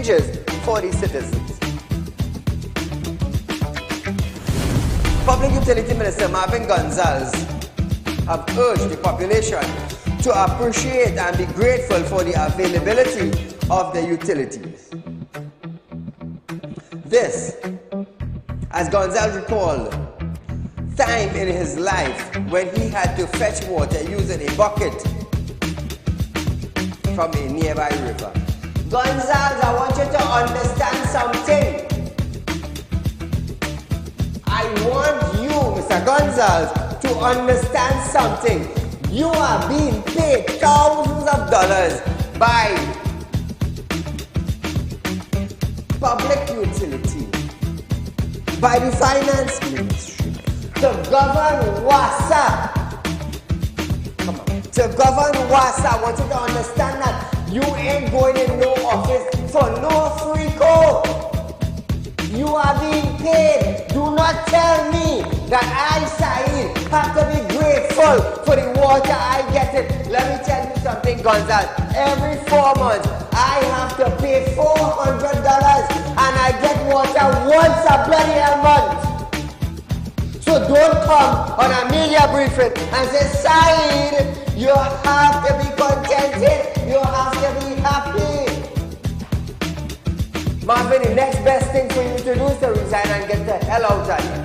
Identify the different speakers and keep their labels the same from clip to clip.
Speaker 1: changes for the citizens. Public Utility Minister Marvin Gonzalez have urged the population to appreciate and be grateful for the availability of the utilities. This, as Gonzalez recalled, time in his life when he had to fetch water using a bucket from a nearby river. Gonzalez, I want you to understand something. I want you, Mr. Gonzalez, to understand something. You are being paid thousands of dollars by public utility, by the finance ministry, to govern WASA. Come on. To govern WASA, I want you to understand that you ain't going in no office for no free code. You are being paid. Do not tell me that I, Saeed, have to be grateful for the water I get it. Let me tell you something, Gonzalez. Every 4 months, I have to pay $400 and I get water once a bloody month. So don't come on a media briefing and say, Saeed, you have to be contented. You have to be happy. Marvin, the next best thing for you to do is to resign and get the hell out of here.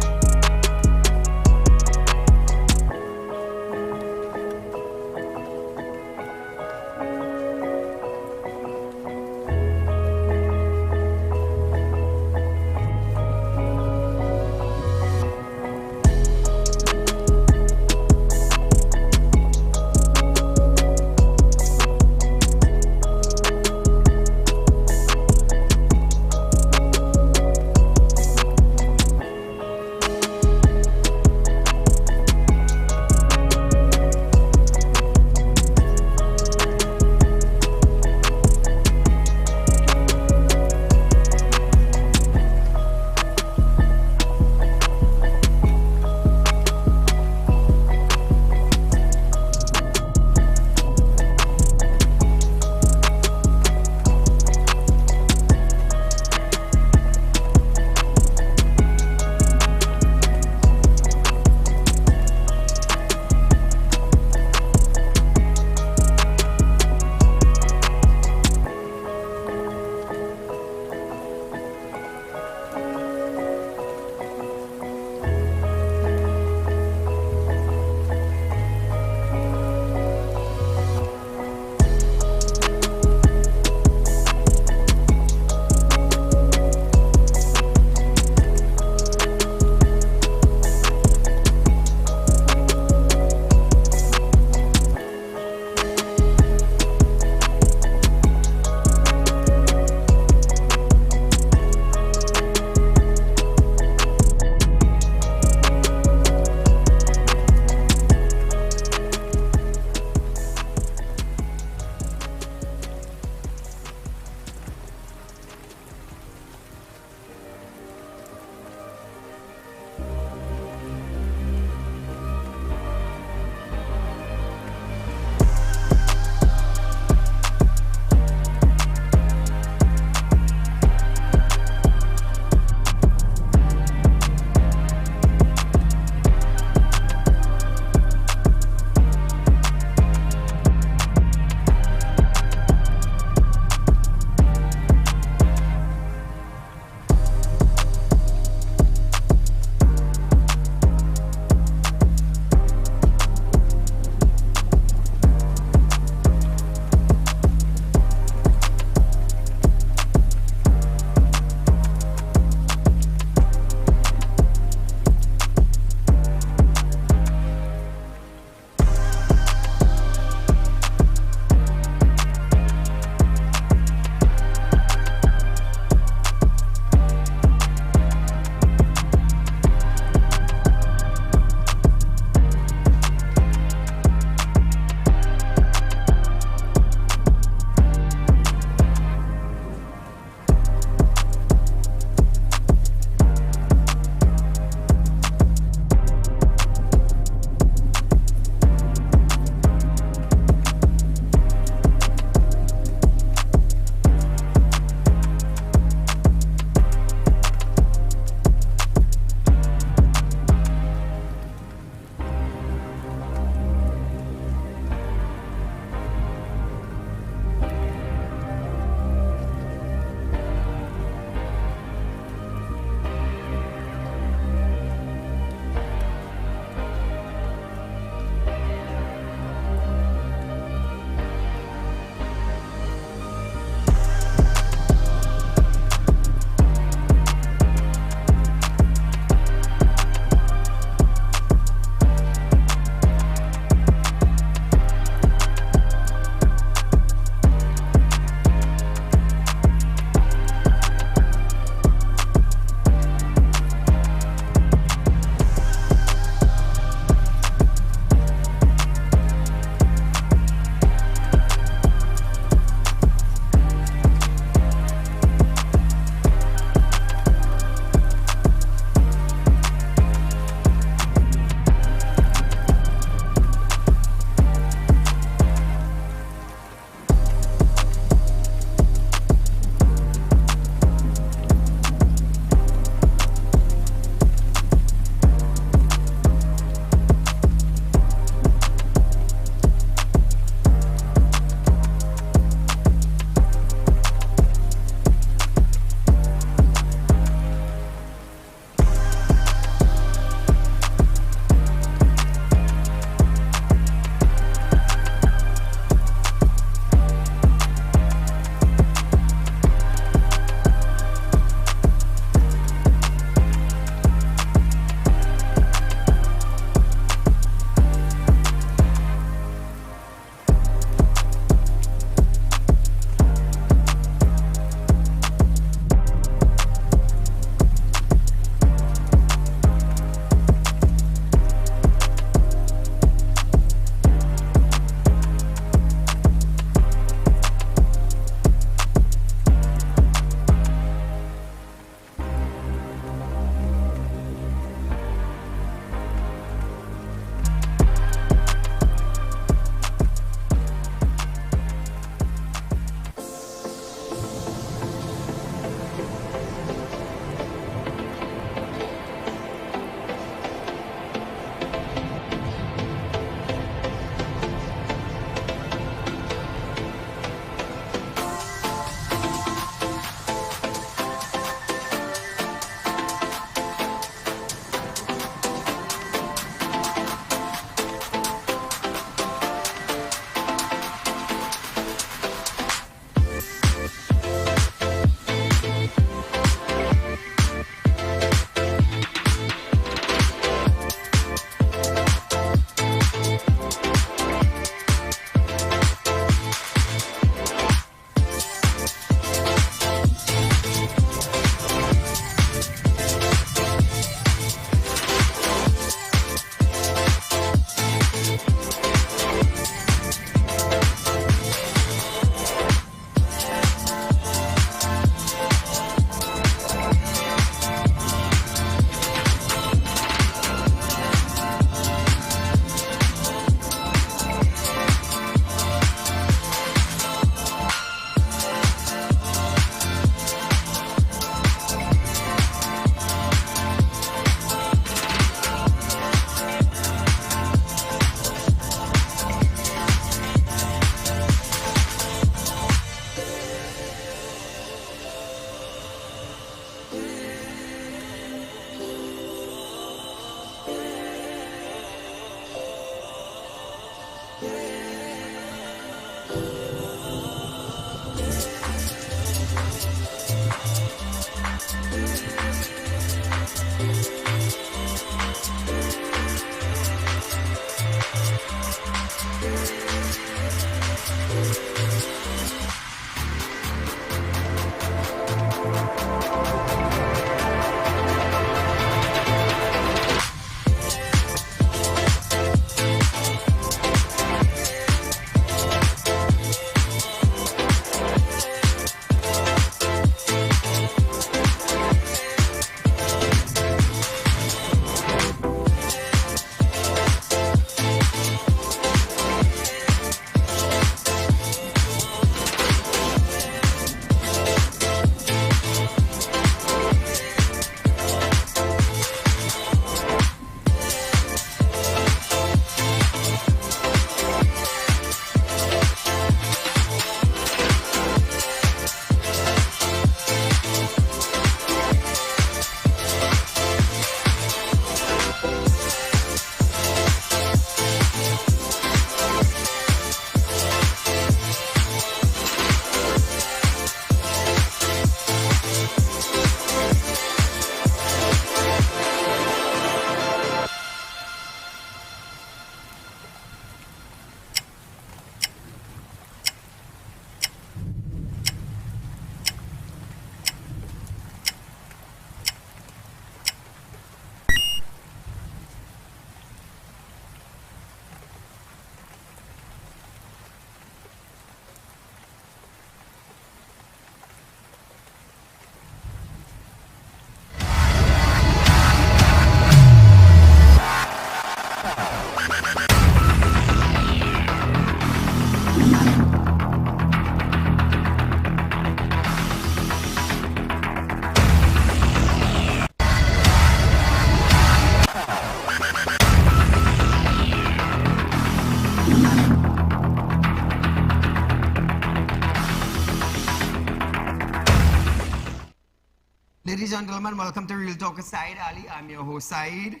Speaker 1: Ladies and gentlemen, welcome to Real Talk with Saieed Ali. I'm your host, Saeed.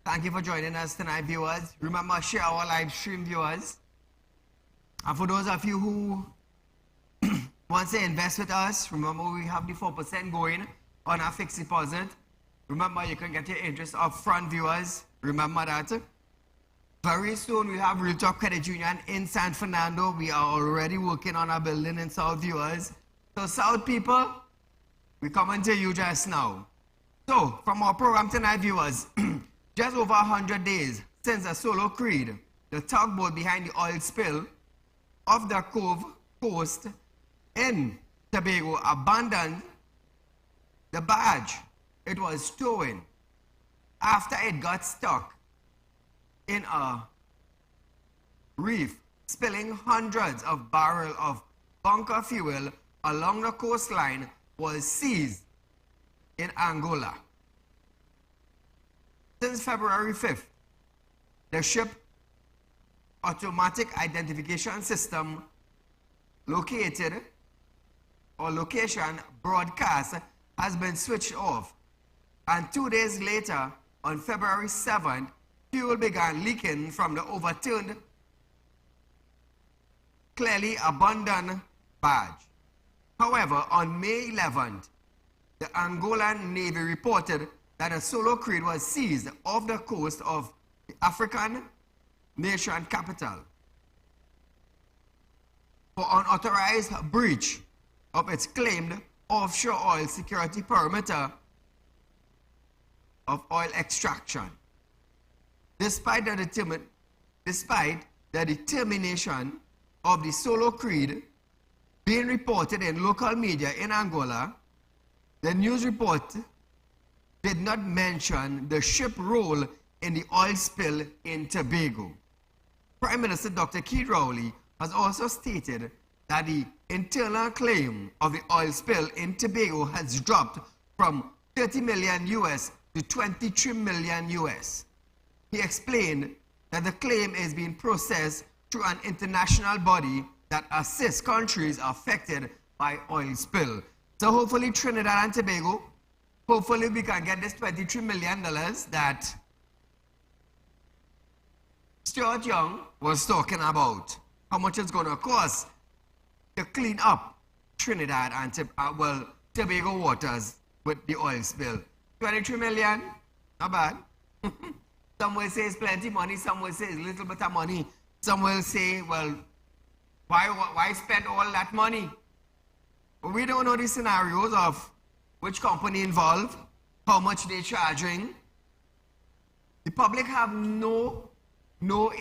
Speaker 1: Thank you for joining us tonight, viewers. Remember, share our live stream, viewers. And for those of you who want to invest with us, remember we have the 4% going on our fixed deposit. Remember, you can get your interest up front, viewers. Remember that. Very soon, we have Real Talk Credit Union in San Fernando. We are already working on our building in South, viewers. So, South people, we're coming to you just now. So, from our program tonight, viewers, just over 100 days since the Solo Creed, the tugboat behind the oil spill off the Cove coast in Tobago abandoned the barge it was towing after it got stuck in a reef, spilling hundreds of barrels of bunker fuel along the coastline, was seized in Angola. Since February 5th, the ship automatic identification system location broadcast has been switched off, and 2 days later, on February 7th, fuel began leaking from the overturned, clearly abandoned barge. However, on May 11th, the Angolan Navy reported that a Solo Creed was seized off the coast of the African nation capital for unauthorized breach of its claimed offshore oil security perimeter of oil extraction. Despite the determination of the Solo Creed being reported in local media in Angola, the news report did not mention the ship's role in the oil spill in Tobago. Prime Minister Dr. Keith Rowley has also stated that the internal claim of the oil spill in Tobago has dropped from 30 million US to 23 million US. He explained that the claim is being processed through an international body that assists countries affected by oil spill. So hopefully Trinidad and Tobago, hopefully we can get this $23 million that Stuart Young was talking about. How much it's going to cost to clean up Trinidad and Tobago waters with the oil spill. 23 million, not bad. Some will say it's plenty money, some will say it's a little bit of money. Some will say, well, why spend all that money? But we don't know the scenarios of which company involved, how much they're charging. The public have no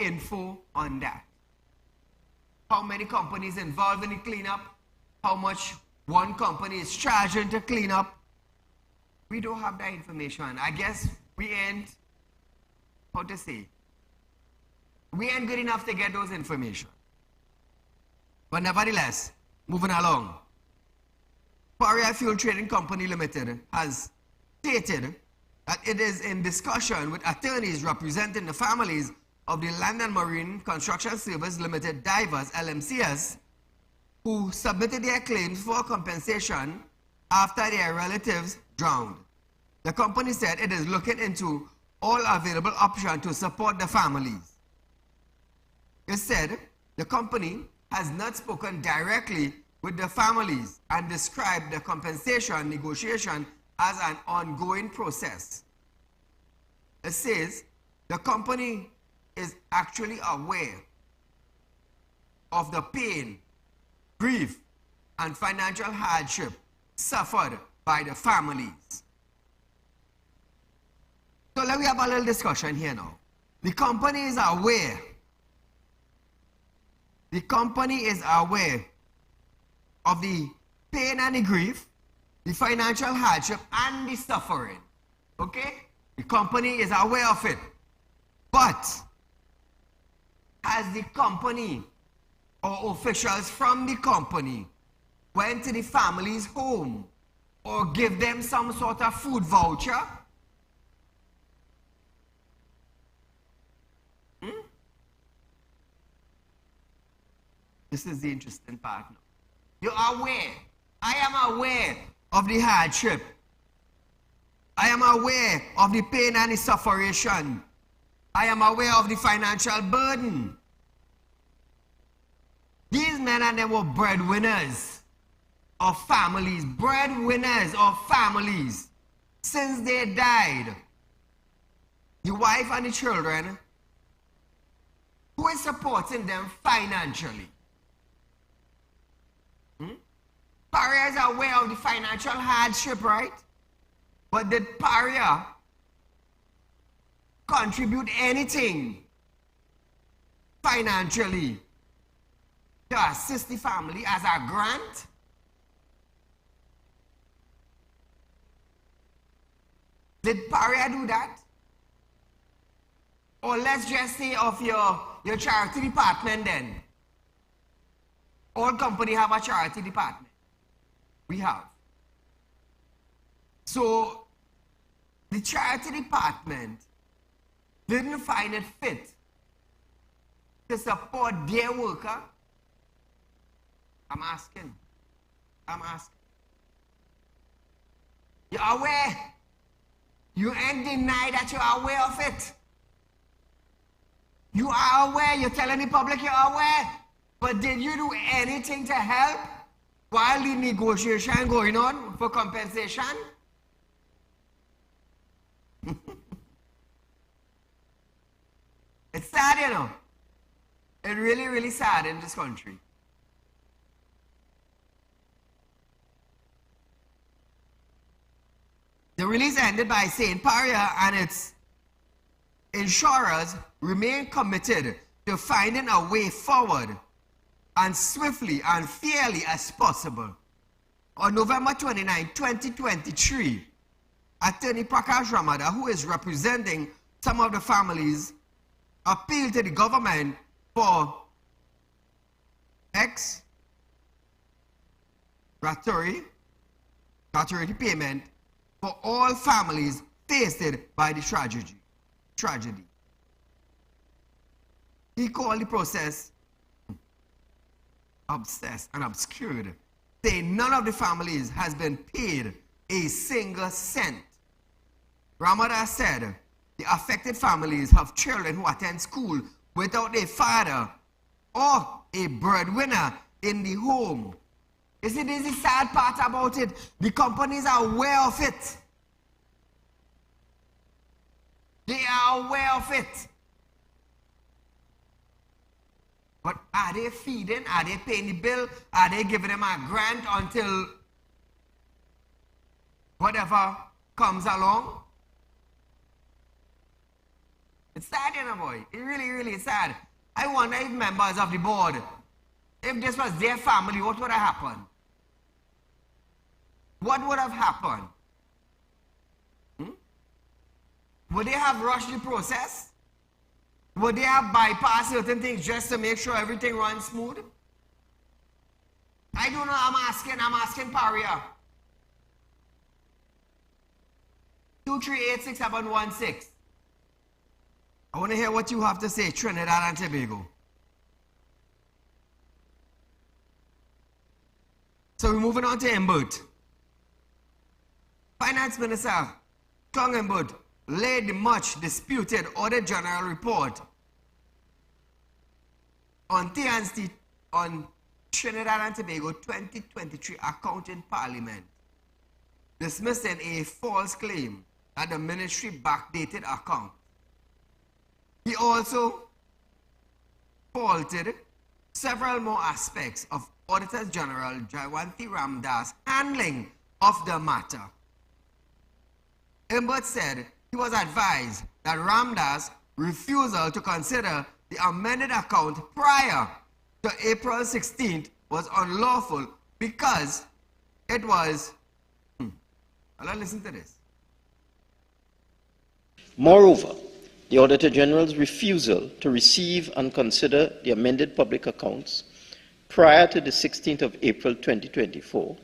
Speaker 1: info on that. How many companies involved in the cleanup, how much one company is charging to clean up. We don't have that information. I guess we ain't, how to say, we ain't good enough to get those information. But nevertheless, moving along. Paria Fuel Trading Company Limited has stated that it is in discussion with attorneys representing the families of the Land and Marine Construction Service Limited divers, LMCS, who submitted their claims for compensation after their relatives drowned. The company said it is looking into all available options to support the families. It said the company has not spoken directly with the families and described the compensation negotiation as an ongoing process. It says the company is actually aware of the pain, grief, and financial hardship suffered by the families. So let me have a little discussion here now. The company is aware. The company is aware of the pain and the grief, the financial hardship, and the suffering. Okay? The company is aware of it. But has the company or officials from the company went to the family's home or give them some sort of food voucher? This is the interesting part now. You're aware. I am aware of the hardship. I am aware of the pain and the suffering. I am aware of the financial burden. These men and them were breadwinners of families, breadwinners of families. Since they died, the wife and the children, who is supporting them financially? Paria is aware of the financial hardship, right? But did Paria contribute anything financially to assist the family as a grant? Did Paria do that? Or let's just say of your charity department then. All companies have a charity department. We have. So, the charity department didn't find it fit to support their worker. I'm asking. You're aware. You ain't deny that you're aware of it. You are aware. You're telling the public you're aware. But did you do anything to help while the negotiation going on for compensation? It's sad, you know. It's really, really sad in this country. The release ended by saying Paria and its insurers remain committed to finding a way forward and swiftly and fairly as possible. On November 29, 2023, Attorney Prakash Ramada, who is representing some of the families, appealed to the government for gratuity payment for all families faced by the tragedy. He called the process obsessed and obscured, saying none of the families has been paid a single cent. Ramada said the affected families have children who attend school without a father or a breadwinner in the home. You see, this is the sad part about it. The companies are aware of it. They are aware of it. But are they feeding? Are they paying the bill? Are they giving them a grant until whatever comes along? It's sad, you know, boy. It really, really is sad. I wonder if members of the board, if this was their family, what would have happened? What would have happened? Would they have rushed the process? Would they have bypassed certain things just to make sure everything runs smooth? I don't know. I'm asking Paria. 2386716. I want to hear what you have to say, Trinidad and Tobago. So we're moving on to Mbut. Finance Minister Tong Mbut laid the much disputed Audit General report on TNC on Trinidad and Tobago 2023 account in Parliament, dismissing a false claim that the ministry backdated account. He also faulted several more aspects of Auditor General Jayanti Ramdas' handling of the matter. Mbut said he was advised that Ramdas' refusal to consider the amended account prior to April 16th was unlawful because it was... I'll listen to this.
Speaker 2: Moreover, the Auditor General's refusal to receive and consider the amended public accounts prior to the 16th of April 2024,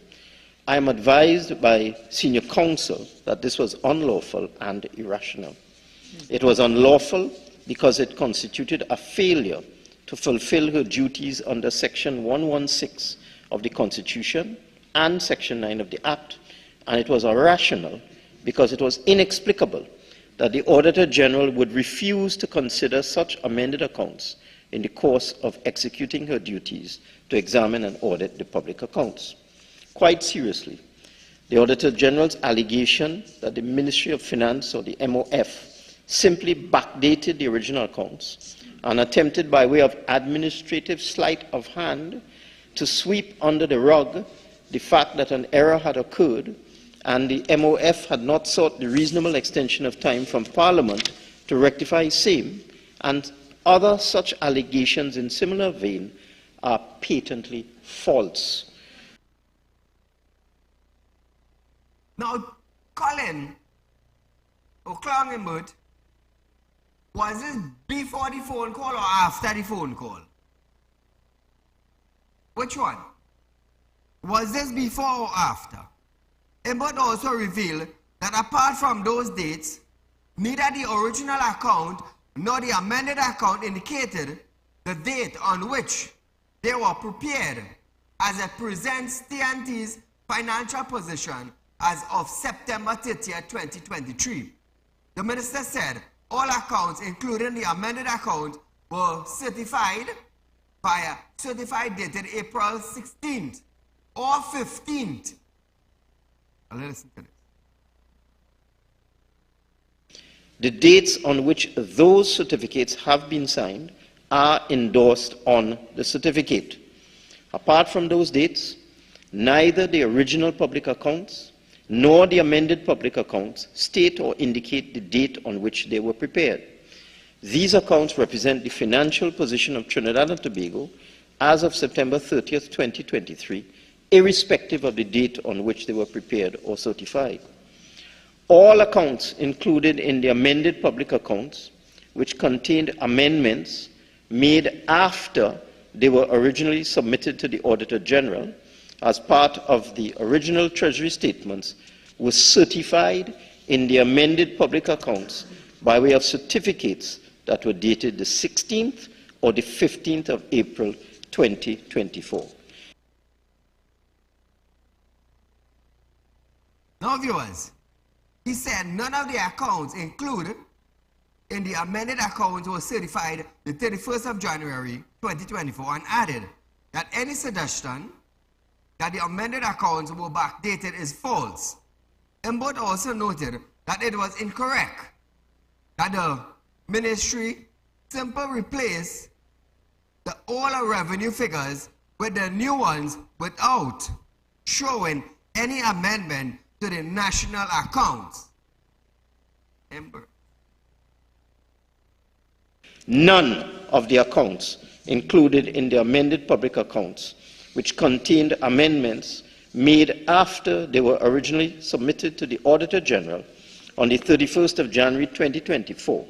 Speaker 2: I am advised by senior counsel that this was unlawful and irrational. It was unlawful because it constituted a failure to fulfill her duties under Section 116 of the Constitution and Section 9 of the Act, and it was irrational because it was inexplicable that the Auditor General would refuse to consider such amended accounts in the course of executing her duties to examine and audit the public accounts. Quite seriously, the Auditor General's allegation that the Ministry of Finance, or the MOF, simply backdated the original accounts and attempted by way of administrative sleight of hand to sweep under the rug the fact that an error had occurred and the MOF had not sought the reasonable extension of time from Parliament to rectify same, and other such allegations in similar vein are patently false.
Speaker 1: Now, Colin O'Clongenbert, was this before the phone call or after the phone call? Which one? Was this before or after? Imbert also revealed that apart from those dates, neither the original account nor the amended account indicated the date on which they were prepared, as it presents TNT's financial position as of September 30th, 2023. The minister said all accounts, including the amended account, were certified dated April 16th or 15th. Now listen to this.
Speaker 2: The dates on which those certificates have been signed are endorsed on the certificate. Apart from those dates, neither the original public accounts nor the amended public accounts state or indicate the date on which they were prepared. These accounts represent the financial position of Trinidad and Tobago as of September 30th, 2023, irrespective of the date on which they were prepared or certified. All accounts included in the amended public accounts, which contained amendments made after they were originally submitted to the Auditor General as part of the original Treasury statements, were certified in the amended public accounts by way of certificates that were dated the 16th or the 15th of April 2024.
Speaker 1: Now, viewers, he said none of the accounts included in the amended accounts were certified the 31st of January 2024, and added that any suggestion that the amended accounts were backdated is false. Imbert also noted that it was incorrect that the ministry simply replaced the old revenue figures with the new ones without showing any amendment to the national accounts. Imbert.
Speaker 2: None of the accounts included in the amended public accounts, which contained amendments made after they were originally submitted to the Auditor General on the 31st of January 2024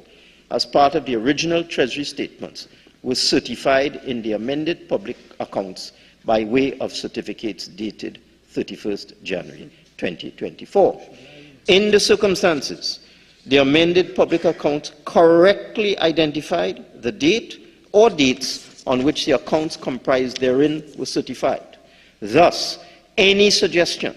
Speaker 2: as part of the original Treasury statements, was certified in the amended public accounts by way of certificates dated 31st January 2024. In the circumstances, the amended public accounts correctly identified the date or dates on which the accounts comprised therein were certified. Thus, any suggestion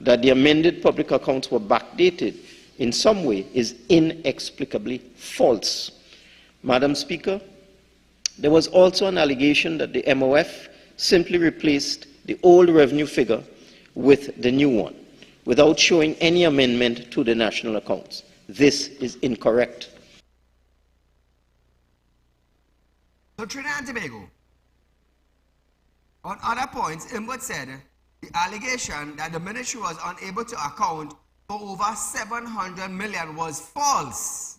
Speaker 2: that the amended public accounts were backdated in some way is inexplicably false. Madam Speaker, there was also an allegation that the MOF simply replaced the old revenue figure with the new one, without showing any amendment to the national accounts. This is incorrect.
Speaker 1: So Trinidad and Tobago, on other points, Imbert said the allegation that the ministry was unable to account for over 700 million was false.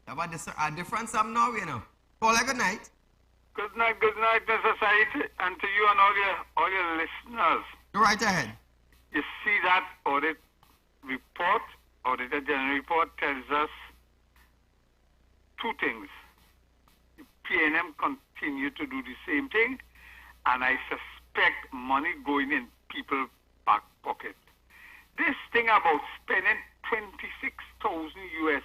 Speaker 1: About a different sum now, you know. Paul, good night.
Speaker 3: Good night, Mr. Saieed, and to you and all your listeners.
Speaker 1: Go right ahead.
Speaker 3: You see that audit report, Auditor General report, tells us two things. The PNM continue to do the same thing, and I suspect money going in people's back pocket. This thing about spending $26,000 US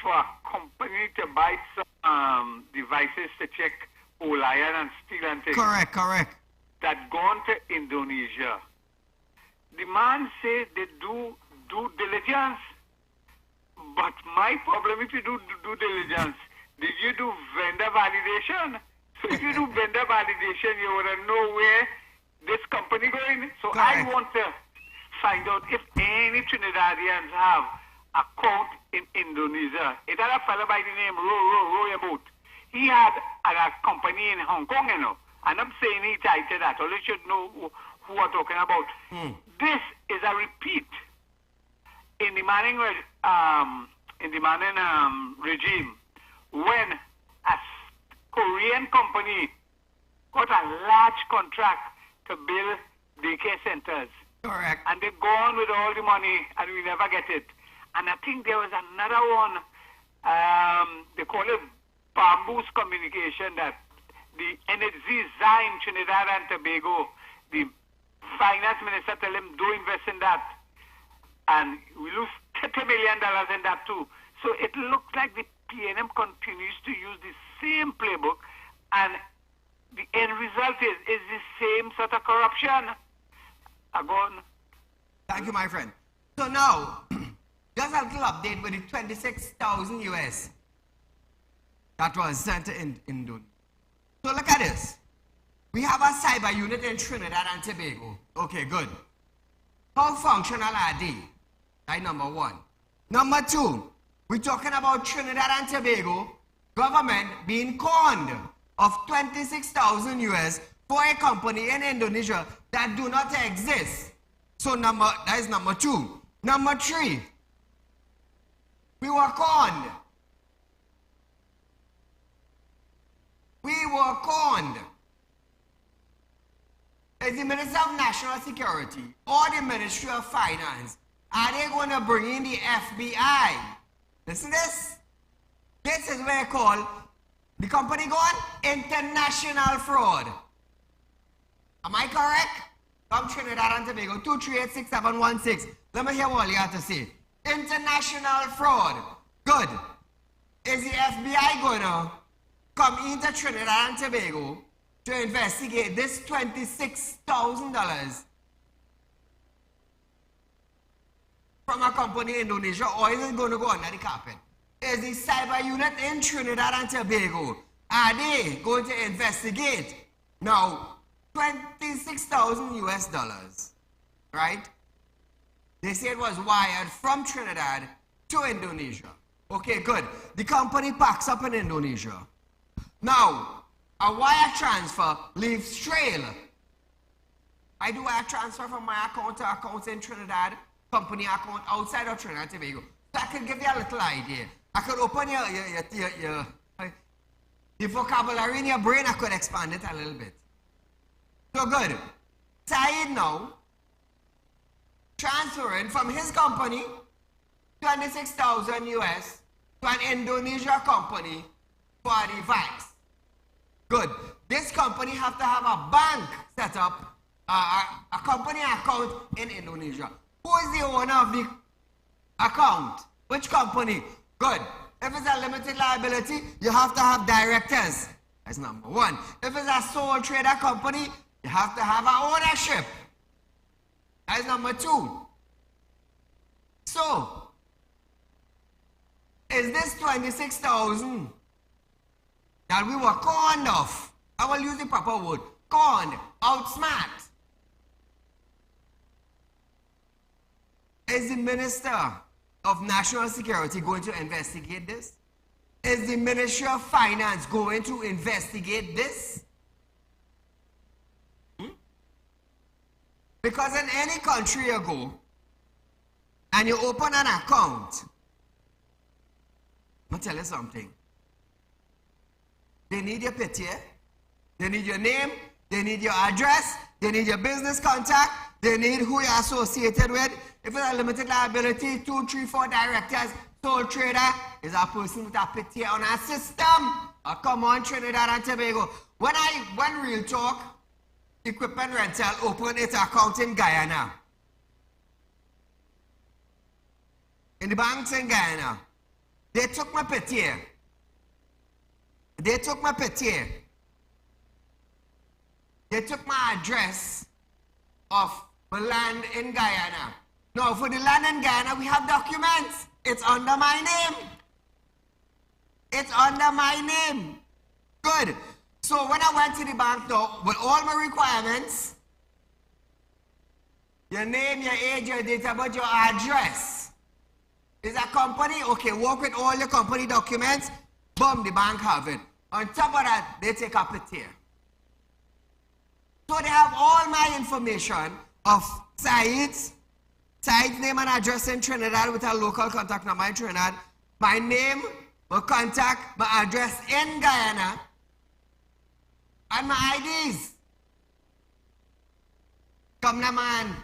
Speaker 3: for a company to buy some devices to check oil iron and steel and things.
Speaker 1: Correct.
Speaker 3: That gone to Indonesia Indonesia. The man says they do due diligence. But my problem, if you do due diligence, did you do vendor validation? So if you do vendor validation, you want to know where this company going. So I want to find out if any Trinidadians have account in Indonesia. It had a fellow by the name Roy About. He had a company in Hong Kong, you know. And I'm saying he titled that. All you should know who we're talking about. This is a repeat in the manning regime when a Korean company got a large contract to build daycare centers.
Speaker 1: Correct.
Speaker 3: And they go on with all the money and we never get it. And I think there was another one, they call it Bamboo's Communication, that the energy Zine, Trinidad and Tobago, the finance minister tell him, do invest in that. And we lose $30 million in that too. So it looks like the PNM continues to use the same playbook, and the end result is the same sort of corruption. Again.
Speaker 1: Thank you, my friend. So now, just a little update with the 26,000 US that was sent to Indonesia. So look at this. We have a cyber unit in Trinidad and Tobago. Okay, good. How functional are they? Right, number one. Number two, we're talking about Trinidad and Tobago government being conned of 26,000 US for a company in Indonesia that do not exist. So that is number two. Number three, we were conned. We were conned. Is the Minister of National Security or the Ministry of Finance, are they going to bring in the FBI? Listen to this. This is what they call the company gone international fraud. Am I correct? From Trinidad and Tobago, 2386716. Let me hear what you have to say. International fraud. Good. Is the FBI going to come into Trinidad and Tobago to investigate this $26,000 from a company in Indonesia, or is it going to go under the carpet? Is the cyber unit in Trinidad and Tobago, are they going to investigate? Now, 26,000 US dollars, right? They say it was wired from Trinidad to Indonesia. Okay, good. The company packs up in Indonesia. Now, a wire transfer leaves trail. I do wire transfer from my account to accounts in Trinidad, company account outside of Trinidad and Tobago. So I can give you a little idea. I could open your vocabulary in your brain, I could expand it a little bit. So good. Saieed now transferring from his company 26,000 US to an Indonesia company for the advice. Good. This company have to have a bank set up, a company account in Indonesia. Who is the owner of the account? Which company? Good. If it's a limited liability, you have to have directors. That's number one. If it's a sole trader company, you have to have an ownership. That's number two. So, is this 26,000 that we were conned of? I will use the proper word. Conned, outsmart. Is the Minister of National Security going to investigate this? Is the Ministry of Finance going to investigate this? Because in any country you go and you open an account, I'm going to tell you something. They need your picture, they need your name, they need your address, they need your business contact, they need who you're associated with. If it's a limited liability, 2, 3, 4 directors, sole trader is a person with a picture on our system. Come on, Trinidad and Tobago. When Real Talk Equipment Rental opened its account in Guyana, in the banks in Guyana, they took my picture. They took my picture. They took my address of the land in Guyana. Now, for the land in Guyana, we have documents. It's under my name. It's under my name. Good. So when I went to the bank now, with all my requirements, your name, your age, your date of birth, your address. Is a company? Okay, work with all your company documents. Boom, the bank have it. On top of that, they take up a tier. So they have all my information of Saeed's name and address in Trinidad with a local contact number in Trinidad, my name, my contact, my address in Guyana, and my IDs. Come now, man.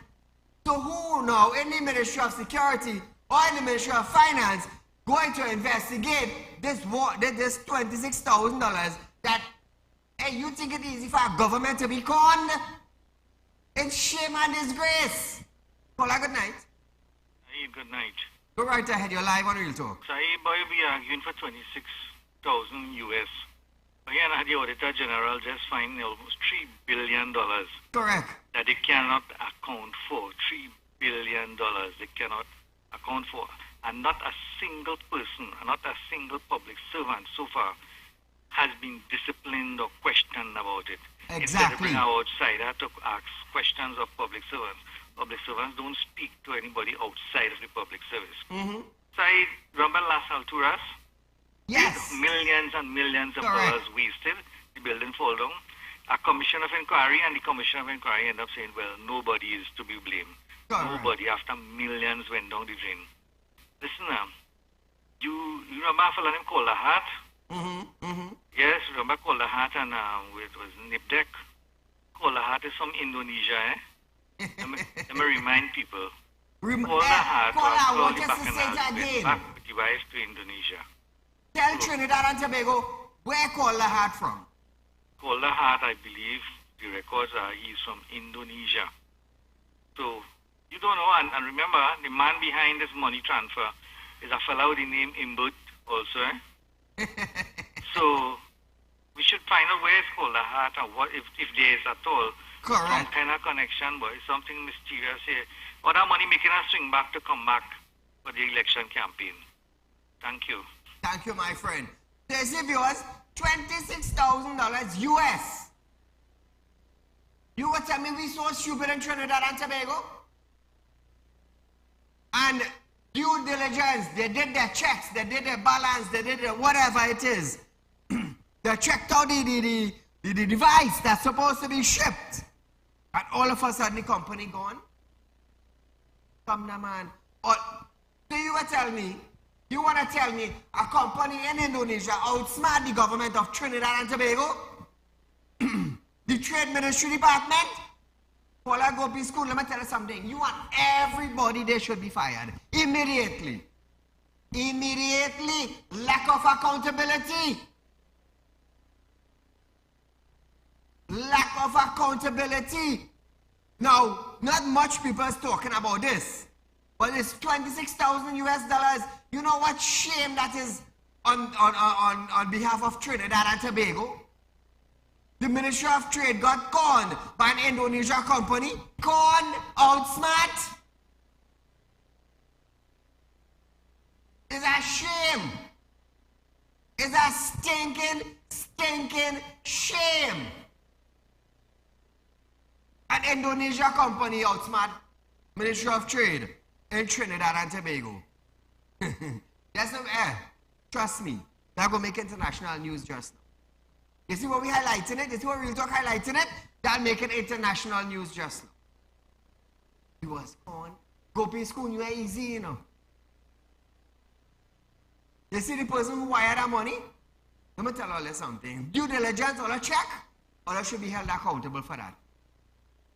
Speaker 1: So who now in the Ministry of Security or in the Ministry of Finance going to investigate this $26,000 that, hey, you think it easy for a government to be conned? It's shame and disgrace. Paula, good night.
Speaker 3: Hey, good night.
Speaker 1: Go right ahead, you're live on Real Talk.
Speaker 3: Saeed, boy, we are arguing for 26,000 US. Again, the Auditor General just fined almost $3 billion.
Speaker 1: Correct.
Speaker 3: That they cannot account for. $3 billion they cannot account for. And not a single person, not a single public servant so far has been disciplined or questioned about it.
Speaker 1: Exactly.
Speaker 3: Instead of bringing an outsider to ask questions of public servants. Public servants don't speak to anybody outside of the public service. Saeed, remember Las Alturas?
Speaker 1: Yes.
Speaker 3: Millions and millions of
Speaker 1: Correct.
Speaker 3: dollars wasted. The building fall down. A commission of inquiry, and the commission of inquiry ended up saying, well, nobody is to be blamed.
Speaker 1: Correct.
Speaker 3: Nobody, after millions went down the drain. Listen, you remember a fellow named Kolahat? Yes, remember Kolahat and it was Nipdek. Kolahat is from Indonesia, Let me remind people. Kolahat
Speaker 1: Kola, what
Speaker 3: was
Speaker 1: is
Speaker 3: back
Speaker 1: the
Speaker 3: in
Speaker 1: state again?
Speaker 3: back with the wife to Indonesia.
Speaker 1: Tell Trinidad and Tobago, where Kola from?
Speaker 3: Kolahat, I believe, the records are he's from Indonesia. So, you don't know, and remember, the man behind this money transfer is a fellow with the name Imbut also, So, we should find out where it's Kolahat and what, if there is at all.
Speaker 1: Correct.
Speaker 3: Some kind of connection, but it's something mysterious here. Or that money making a swing back to come back for the election campaign. Thank you.
Speaker 1: Thank you, my friend. There's your viewers, $26,000 US. You would tell me we so stupid in Trinidad and Tobago? And due diligence, they did their checks, they did their balance, they did their whatever it is. They checked out the device that's supposed to be shipped. And all of a sudden the company gone. Come now, man. Or, so you were telling me, you want to tell me a company in Indonesia outsmart the government of Trinidad and Tobago? The Trade Ministry Department? While I go to school, let me tell you something. You want everybody there should be fired. Immediately. Immediately. Lack of accountability. Lack of accountability. Now, not much people is talking about this. But it's $26,000 US. You know what shame that is on behalf of Trinidad and Tobago? The Ministry of Trade got conned by an Indonesia company. Conned, outsmart. It's a shame. It's a stinking shame. An Indonesia company outsmart Ministry of Trade in Trinidad and Tobago. Yes, trust me, that will make international news just now. You see what we highlighting it? You see what Real Talk highlighting it? That'll make it international news just now. He was on. Go pay school, you are easy, you know. You see the person who wired that money? Let me tell all you something. Due diligence, all a check, all I should be held accountable for that.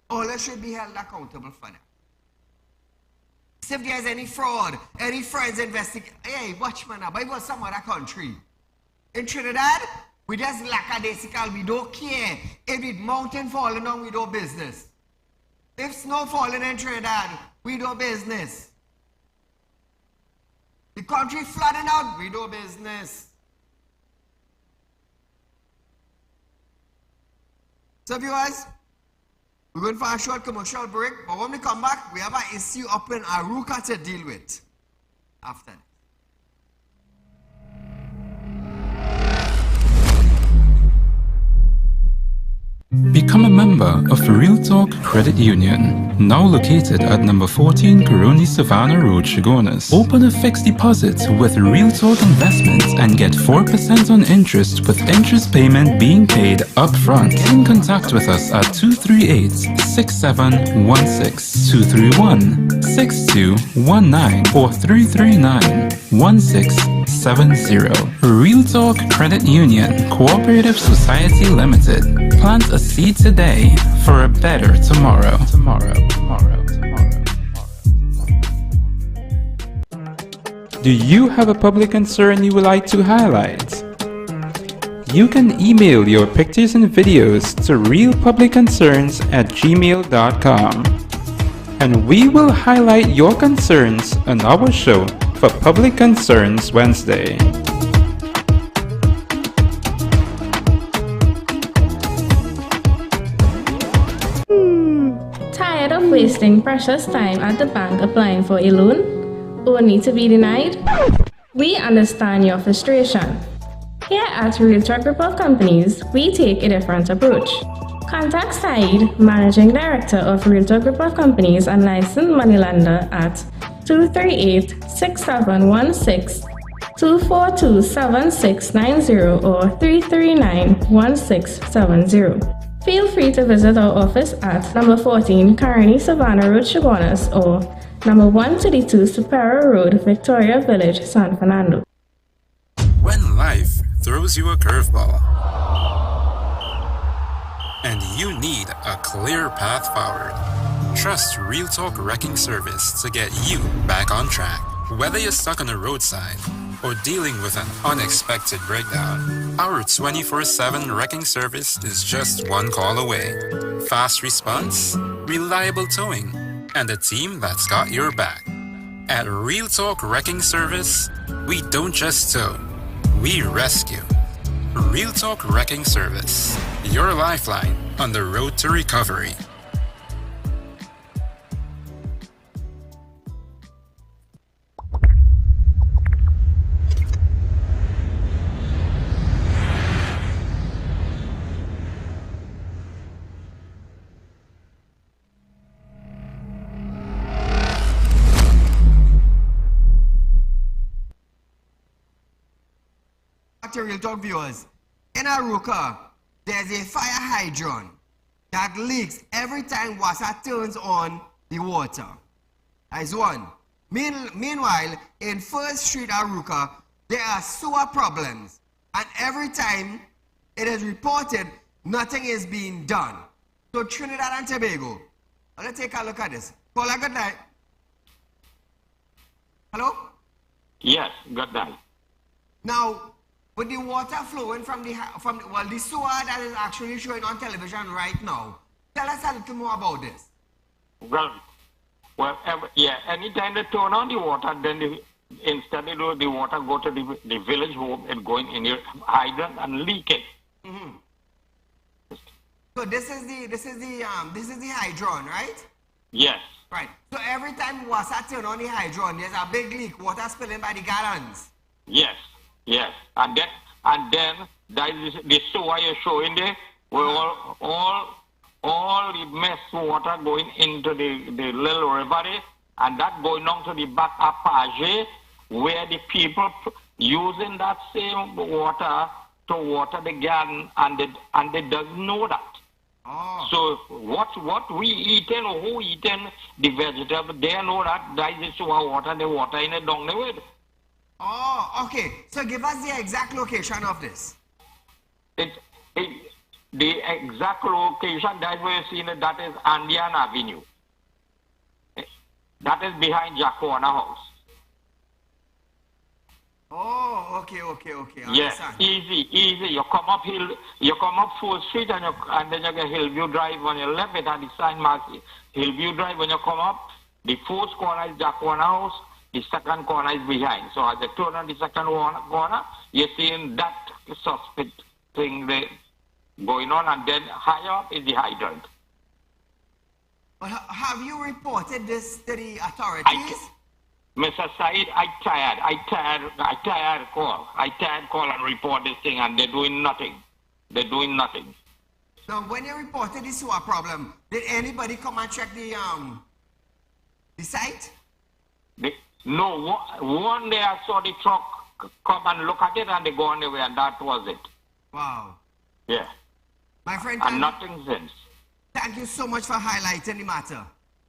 Speaker 1: All I should be held accountable for that. So if there's any fraud, any friends investigate, hey, watch man, but it was some other country. In Trinidad, we just lackadaisical, we don't care. If it's mountain falling down, we do business. If snow falling in Trinidad, we do business. The country flooding out, we do business. So viewers, We're going for a short commercial break, but when we come back, we have an issue up in Aruka to deal with. After that.
Speaker 4: Become a member of Real Talk Credit Union, now located at number 14 Coroni Savannah Road, Chaguanas. Open a fixed deposit with Real Talk Investments and get 4% on interest with interest payment being paid upfront. Get in contact with us at 238-6716, 231-6219 or 339-1670. Real Talk Credit Union, Cooperative Society Limited. Plant a seed today for a better tomorrow. Do you have a public concern you would like to highlight? You can email your pictures and videos to realpublicconcerns@gmail.com, and we will highlight your concerns on our show for Public Concerns Wednesday.
Speaker 5: Tired of wasting precious time at the bank applying for a loan, only to be denied? We understand your frustration. Here at Real Talk Report Companies, we take a different approach. Contact Saieed, Managing Director of Real Talk Report Companies and licensed moneylender at 238-6716, 242-7690 or 339-1670. Feel free to visit our office at number 14 Coroni Savannah Road, Chaguanas or number 132 Superior Road, Victoria Village, San Fernando.
Speaker 4: When life throws you a curveball and you need a clear path forward, trust Real Talk Wrecking Service to get you back on track. Whether you're stuck on the roadside or dealing with an unexpected breakdown, our 24/7 wrecking service is just one call away. Fast response, reliable towing, and a team that's got your back. At Real Talk Wrecking Service, we don't just tow, we rescue. Real Talk Wrecking Service, your lifeline on the road to recovery.
Speaker 1: Real Talk viewers, in Aruka, there's a fire hydrant that leaks every time water turns on the water. That's one. Meanwhile, in First Street, Aruka, there are sewer problems, and every time it is reported, nothing is being done. So Trinidad and Tobago, let's take a look at this. Paula, good night. Hello?
Speaker 3: Yes, good night.
Speaker 1: Now, with the water flowing from the sewer that is actually showing on television right now, tell us a little more about this.
Speaker 3: Anytime they turn on the water, then instead of the water go to the village home and going in the hydrant and leaking.
Speaker 1: Mm-hmm. So this is the hydrant, right?
Speaker 3: Yes.
Speaker 1: Right. So every time water turn on the hydrant, there's a big leak, water spilling by the gallons.
Speaker 3: Yes. Yes, and then that is the sewer you're showing there, where all the mess water going into the little river there, and that going on to the back of Page, where the people using that same water to water the garden, and they doesn't know that.
Speaker 1: Oh.
Speaker 3: So what we eating or who eating the vegetable, they know that is sewer water, the water in it down the way.
Speaker 1: Oh, okay. So give us the exact location of this.
Speaker 3: The exact location that we're seeing, that is Andean Avenue. That is behind Jacoana House.
Speaker 1: Oh, okay.
Speaker 3: Yes, easy. You come up 4th Street and then you get Hillview Drive on your left. It has the sign mark Hillview Drive. When you come up, the 4th corner is Jacoana House. The second corner is behind. So as you turn on the second corner, you're seeing that suspect thing there going on, and then higher up is the hydrant.
Speaker 1: But have you reported this to the authorities?
Speaker 6: Mr. Said, I tired call and report this thing, and they're doing nothing. They're doing nothing.
Speaker 1: Now, when you reported this sewer problem, did anybody come and check the site?
Speaker 6: No, one day I saw the truck come and look at it, and they go on the way, and that was it.
Speaker 1: Wow.
Speaker 6: Yeah.
Speaker 1: My friend,
Speaker 6: And nothing since.
Speaker 1: thank you so much for highlighting the matter.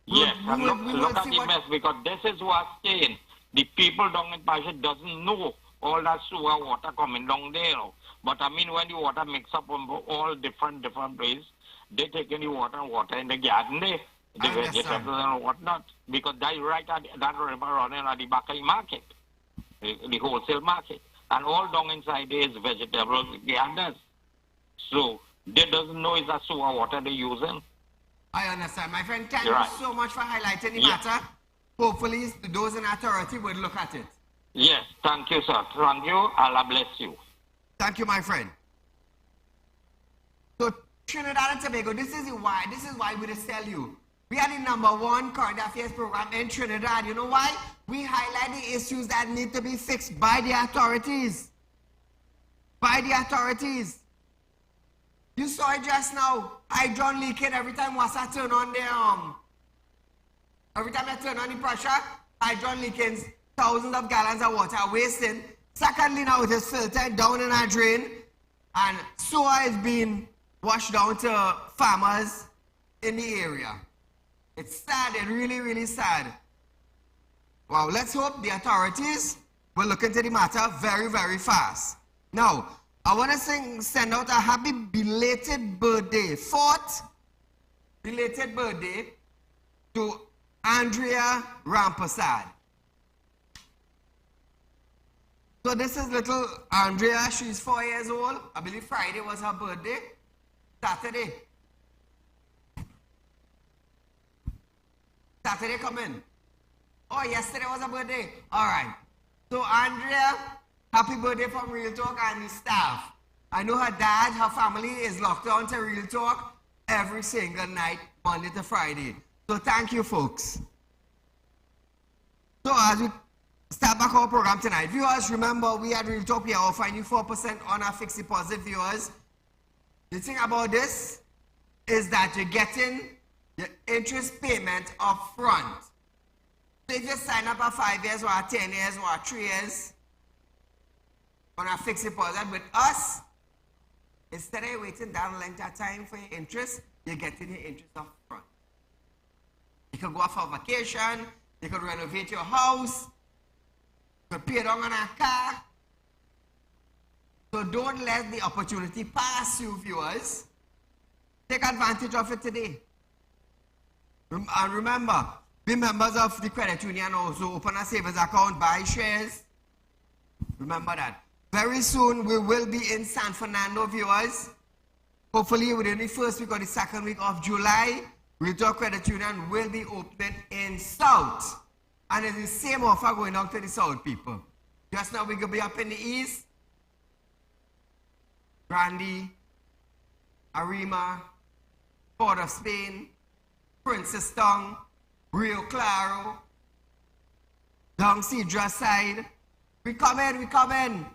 Speaker 6: Yes, and look at the mess, because this is what's saying. The people down in Pasha doesn't know all that sewer water coming down there. But I mean, when the water mix up on all different places, they take in the water in the garden, the vegetables and whatnot. Because that right at that river running at the back of the market, the wholesale market. And all down inside there is vegetables, gardens. So they doesn't know it's a sewer water they're using.
Speaker 1: I understand. My friend, thank you so much for highlighting the matter. Hopefully, those in authority will look at it.
Speaker 6: Yes, thank you, sir. Thank you. Allah bless you.
Speaker 1: Thank you, my friend. So, Trinidad and Tobago, this is why we just tell you. We are the #1 current affairs program in Trinidad. You know why? We highlight the issues that need to be fixed by the authorities. By the authorities. You saw it just now. Hydrant leaking every time Wassa turn on the every time I turn on the pressure, hydrant leaking, thousands of gallons of water wasting. Secondly, now it is filtered down in a drain, and sewer is being washed down to farmers in the area. It's sad. It's really, really sad. Wow. Let's hope the authorities will look into the matter very, very fast. Now, I want to send out a happy belated birthday, 4th belated birthday to Andrea Rampasad. So this is little Andrea. She's 4 years old. I believe Friday was her birthday. Saturday come in. Oh, yesterday was her birthday. All right. So Andrea, happy birthday from Real Talk and the staff. I know her dad, her family is locked on to Real Talk every single night, Monday to Friday. So thank you, folks. So as we start back our program tonight, viewers, remember we at Real Talk, we are offering you 4% on our fixed deposit, viewers. The thing about this is that you're getting your interest payment up front. So if you sign up at 5 years or at 10 years or at 3 years on a fixed deposit with us, instead of waiting that length of time for your interest, you're getting your interest up front. You can go off for vacation, you can renovate your house, you can pay down on a car. So don't let the opportunity pass you, viewers. Take advantage of it today. And remember, be members of the credit union also. Open a savings account, buy shares. Remember that. Very soon, we will be in San Fernando, viewers. Hopefully, within the first week or the second week of July, Real Talk Credit Union will be opening in South. And it's the same offer going out to the South people. Just now, we could be up in the East. Grandi, Arima, Port of Spain, Princestown, Rio Claro, down Cedra side. We coming.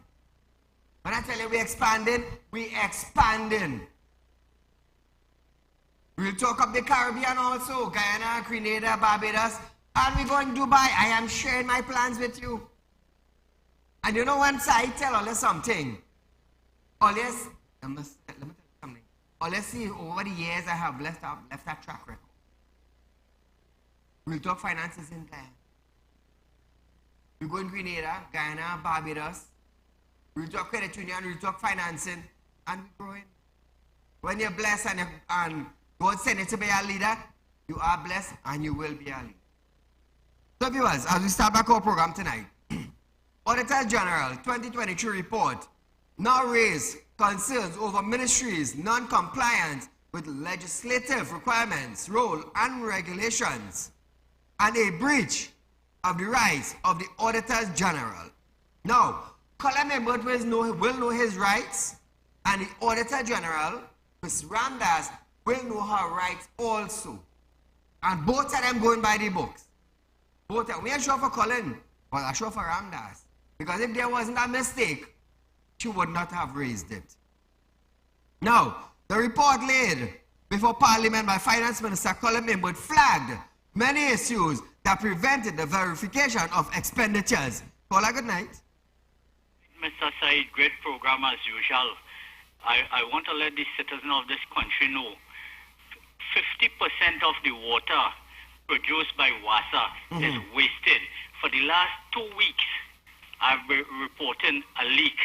Speaker 1: When I tell you we expanding, we expanding. We'll talk up the Caribbean also, Guyana, Grenada, Barbados, and we going to Dubai. I am sharing my plans with you. And you know once I tell all something, always, let me tell you something. Always see over the years I have left that track record. We'll talk finances in Guyana. We go in Grenada, Guyana, Barbados. We'll talk credit union, we'll talk financing, and we're growing. When you're blessed and God sent you to be a leader, you are blessed and you will be a leader. So viewers, as we start back our program tonight, Auditor General 2023 report now raised concerns over ministries' non-compliance with legislative requirements, role and regulations, and a breach of the rights of the Auditor General. Now, Colin Members will know his rights, and the Auditor General, Ms. Ramdas, will know her rights also. And both of them going by the books. Both of them. We ain't sure for Colin, but I'm sure for Ramdas. Because if there wasn't a mistake, she would not have raised it. Now, the report laid before Parliament by Finance Minister Colin Imwood flagged many issues that prevented the verification of expenditures. Call a good night.
Speaker 7: Mr. Said, great program as usual. I want to let the citizens of this country know 50% of the water produced by WASA is wasted. For the last 2 weeks, I've been reporting a leak.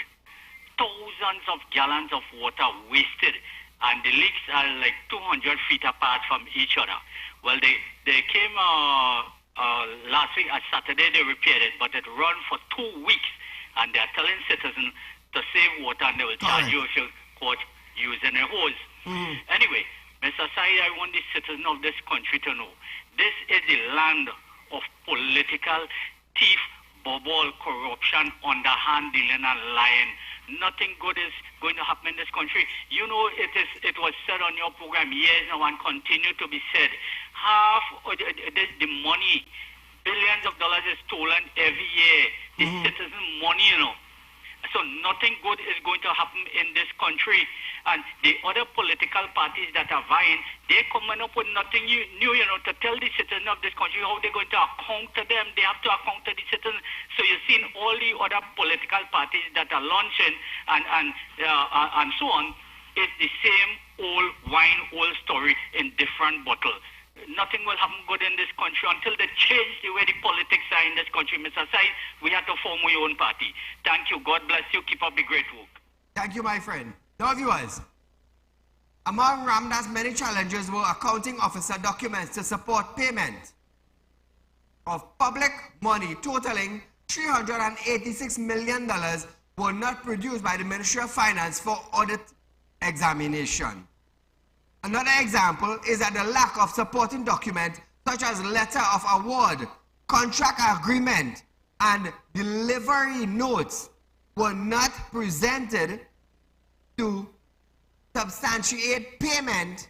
Speaker 7: Thousands of gallons of water wasted, and the leaks are like 200 feet apart from each other. Well, they came last week at Saturday, they repaired it, but it ran for 2 weeks, and they're telling citizens to save water, and they will charge you if you caught using a hose. Anyway, Mr. Said, I want the citizens of this country to know, this is the land of political thief, bubble, corruption, underhand dealing, and lying. Nothing good is going to happen in this country. You know, it was said on your program years now and continue to be said. Half of the money, billions of dollars is stolen every year. The citizen money, you know. So nothing good is going to happen in this country. And the other political parties that are vying, they're coming up with nothing new, you know, to tell the citizens of this country how they're going to account to them. They have to account to the citizens. So you've seen all the other political parties that are launching and so on. It's the same old wine, old story in different bottles. Nothing will happen good in this country until they change the way the politics are in this country. Mr. Said, we have to form our own party. Thank you. God bless you. Keep up the great work.
Speaker 1: Thank you, my friend. Now, viewers, among Ramdas' many challenges were accounting officer documents to support payment of public money totaling $386 million were not produced by the Ministry of Finance for audit examination. Another example is that the lack of supporting documents such as letter of award, contract agreement, and delivery notes were not presented to substantiate payment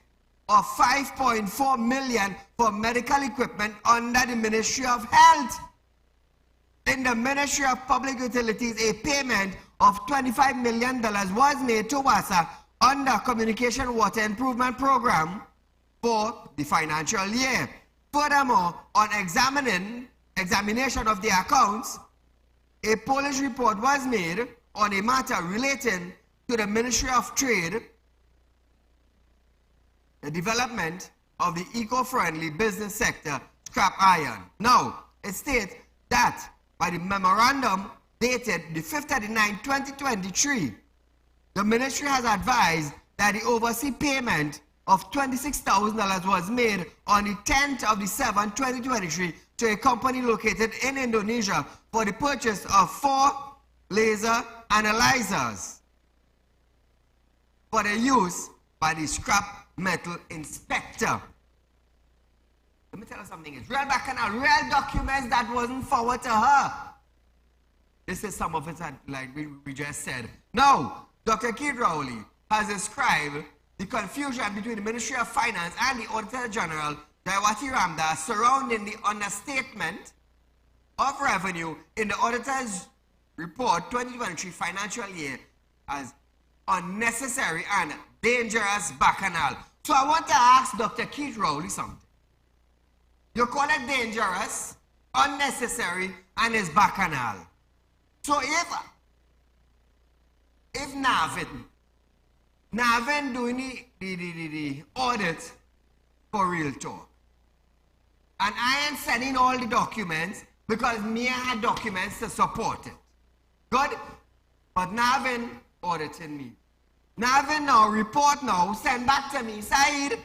Speaker 1: of $5.4 million for medical equipment under the Ministry of Health. In the Ministry of Public Utilities, a payment of $25 million was made to WASA under Communication Water Improvement Program for the financial year. Furthermore, on examination of the accounts, a police report was made on a matter relating to the Ministry of Trade, the development of the eco-friendly business sector, scrap iron. Now, it states that by the memorandum dated the 5th of the 9th, 2023, the ministry has advised that the overseas payment of $26,000 was made on the 10th of the 7th, 2023 to a company located in Indonesia for the purchase of 4 laser analyzers for the use by the scrap metal inspector. Let me tell you something. It's real bacchanal, real documents that wasn't forwarded to her. This is some of it that, like we just said. Now, Dr. Keith Rowley has described the confusion between the Ministry of Finance and the Auditor General, Jayawati Ramdas, surrounding the understatement of revenue in the Auditor's Report 2023 financial year as unnecessary and dangerous bacchanal. So I want to ask Dr. Keith Rowley something. You call it dangerous, unnecessary, and is bacchanal. So if Navin doing the audit for Real Talk, and I am sending all the documents because Mia had documents to support it. Good? But Navin auditing me. Navin now, report now, send back to me, Said.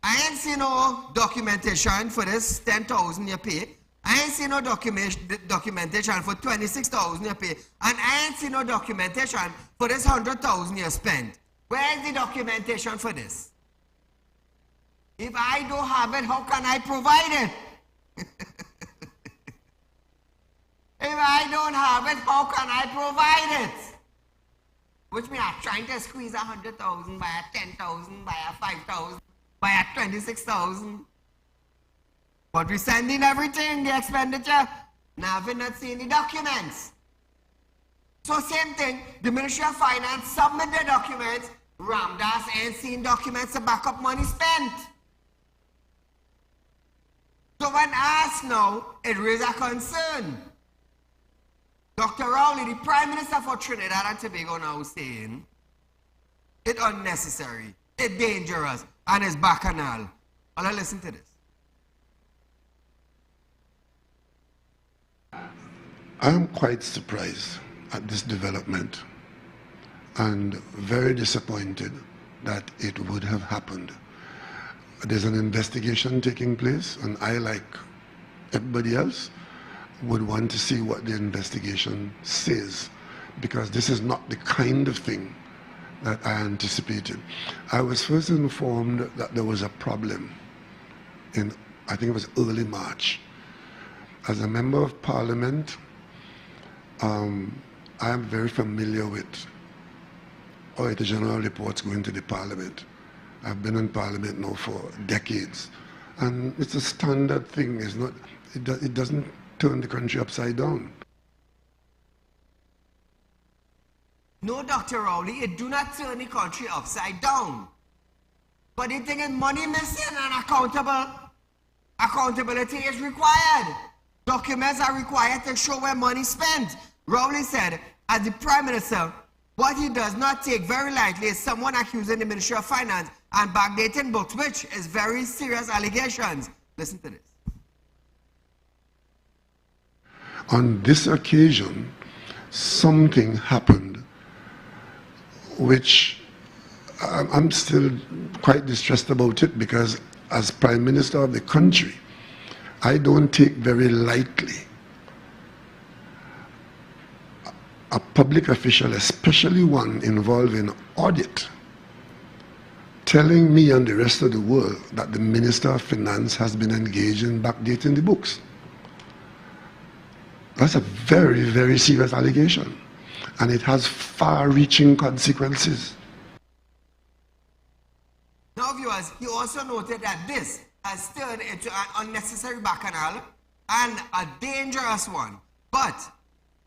Speaker 1: I ain't seen no documentation for this 10,000 you pay. I ain't seen no documentation for 26,000 you pay. And I ain't seen no documentation for this 100,000 you spent. Where's the documentation for this? If I don't have it, how can I provide it? If I don't have it, how can I provide it? Which means I'm trying to squeeze 100,000 by a 10,000 by a 5,000. by at 26,000. But we sending everything, the expenditure. Now we're not seeing the documents. So same thing, the Ministry of Finance submit the documents, Ramdas ain't seen documents to back up money spent. So when asked now, it raises a concern. Dr. Rowley, the Prime Minister for Trinidad and Tobago, now saying, it's unnecessary, it's dangerous, and it's bacchanal. I'll listen to this.
Speaker 8: I am quite surprised at this development and very disappointed that it would have happened. There's an investigation taking place, and I, like everybody else, would want to see what the investigation says, because this is not the kind of thing that I anticipated. I was first informed that there was a problem in, I think it was early March. As a member of Parliament, I am very familiar with Auditor General reports going to the Parliament. I've been in Parliament now for decades, and it's a standard thing. It's not, it doesn't turn the country upside down.
Speaker 1: No, Dr. Rowley, it do not turn the country upside down. But the thing is, money missing and accountability is required. Documents are required to show where money spent. Rowley said, as the Prime Minister, what he does not take very lightly is someone accusing the Ministry of Finance and backdating books, which is very serious allegations. Listen to this.
Speaker 8: On this occasion, something happened which I'm still quite distressed about it, because as Prime Minister of the country, I don't take very lightly a public official, especially one involved in audit, telling me and the rest of the world that the Minister of Finance has been engaged in backdating the books. That's a very, very serious allegation, and it has far-reaching consequences.
Speaker 1: Now, viewers, he also noted that this has turned into an unnecessary bacchanal and a dangerous one. But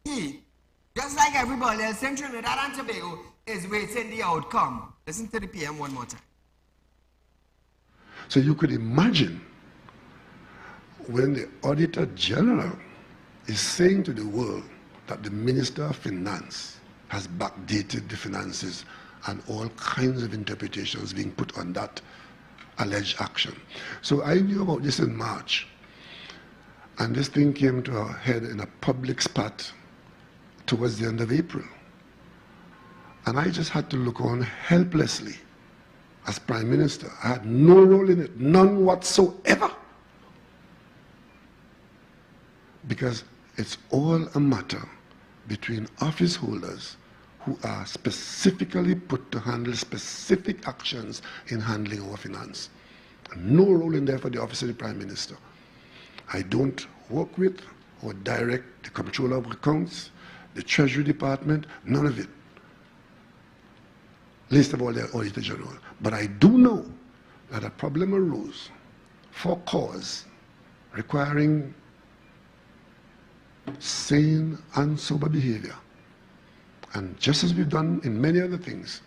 Speaker 1: he, just like everybody else in Trinidad and Tobago, is waiting the outcome. Listen to the PM one more time.
Speaker 8: So you could imagine when the Auditor General is saying to the world that the Minister of Finance has backdated the finances, and all kinds of interpretations being put on that alleged action. So I knew about this in March, and this thing came to a head in a public spat towards the end of April. And I just had to look on helplessly as Prime Minister. I had no role in it, none whatsoever. Because it's all a matter between office holders who are specifically put to handle specific actions in handling our finance. No role in there for the Office of the Prime Minister. I don't work with or direct the Comptroller of Accounts, the Treasury Department, none of it. Least of all the Auditor General. But I do know that a problem arose for cause requiring sane and sober behavior. And just as we've done in many other things,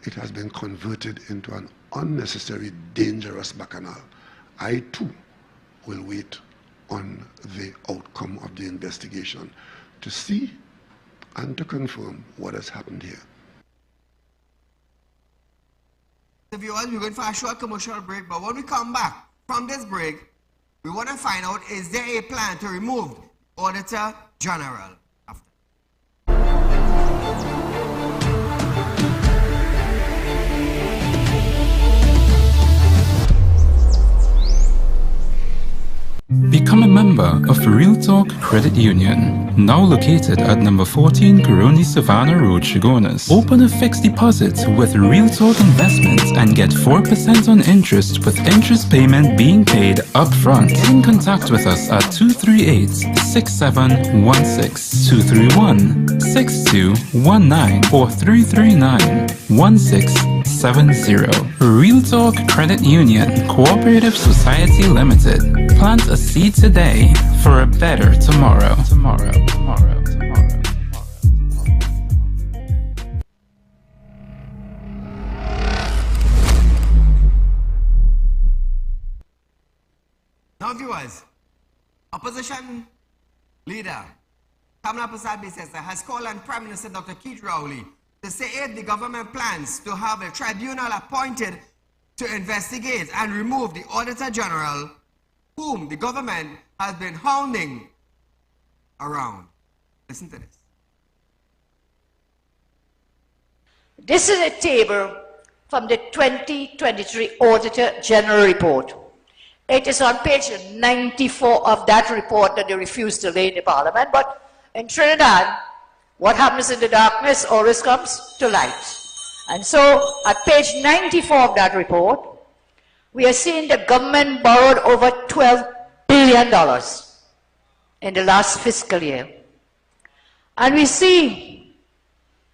Speaker 8: it has been converted into an unnecessary, dangerous bacchanal. I too will wait on the outcome of the investigation to see and to confirm what has happened here.
Speaker 1: The viewers, we're going for a short commercial break, but when we come back from this break, we want to find out, is there a plan to remove Auditor General?
Speaker 4: Become a member of Real Talk Credit Union, now located at number 14 Coroni Savannah Road, Chagonas. Open a fixed deposit with Real Talk Investments and get 4% on interest, with interest payment being paid up front. Get in contact with us at 238-6716, 231-6219 or 339-1666. Real Talk Credit Union Cooperative Society Limited. Plant a seed today for a better tomorrow.
Speaker 1: Now, viewers, opposition leader Kamala Prasad Bisesa has called on Prime Minister Dr. Keith Rowley to say if the government plans to have a tribunal appointed to investigate and remove the Auditor General, whom the government has been hounding around. Listen to this.
Speaker 9: This is a table from the 2023 Auditor General Report. It is on page 94 of that report that they refused to lay in the Parliament, but in Trinidad, what happens in the darkness always comes to light. And so, at page 94 of that report, we are seeing the government borrowed over $12 billion in the last fiscal year. And we see